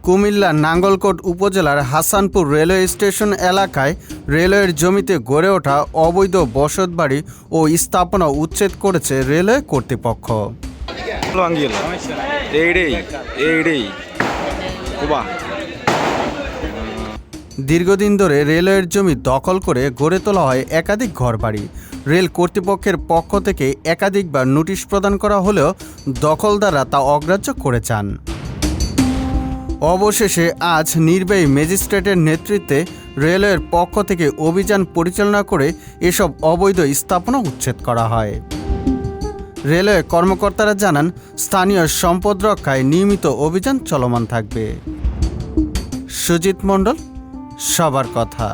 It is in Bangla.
কুমিল্লার নাঙ্গলকোট উপজেলার হাসানপুর রেলওয়ে স্টেশন এলাকায় রেলওয়ের জমিতে গড়ে ওঠা অবৈধ বসতবাড়ি ও স্থাপনা উচ্ছেদ করেছে রেলওয়ে কর্তৃপক্ষ। দীর্ঘদিন ধরে রেলওয়ের জমি দখল করে গড়ে তোলা হয় একাধিক ঘরবাড়ি। রেল কর্তৃপক্ষের পক্ষ থেকে একাধিকবার নোটিশ প্রদান করা হলেও দখলদাররা তা অগ্রাহ্য করে যান। অবশেষে আজ নির্বাহী ম্যাজিস্ট্রেটের নেতৃত্বে রেলওয়ের পক্ষ থেকে অভিযান পরিচালনা করে এসব অবৈধ স্থাপনা উচ্ছেদ করা হয়। রেলওয়ে কর্মকর্তারা জানান, স্থানীয় সম্পদ রক্ষায় নিয়মিত অভিযান চলমান থাকবে। সুজিত মণ্ডল, সবার কথা।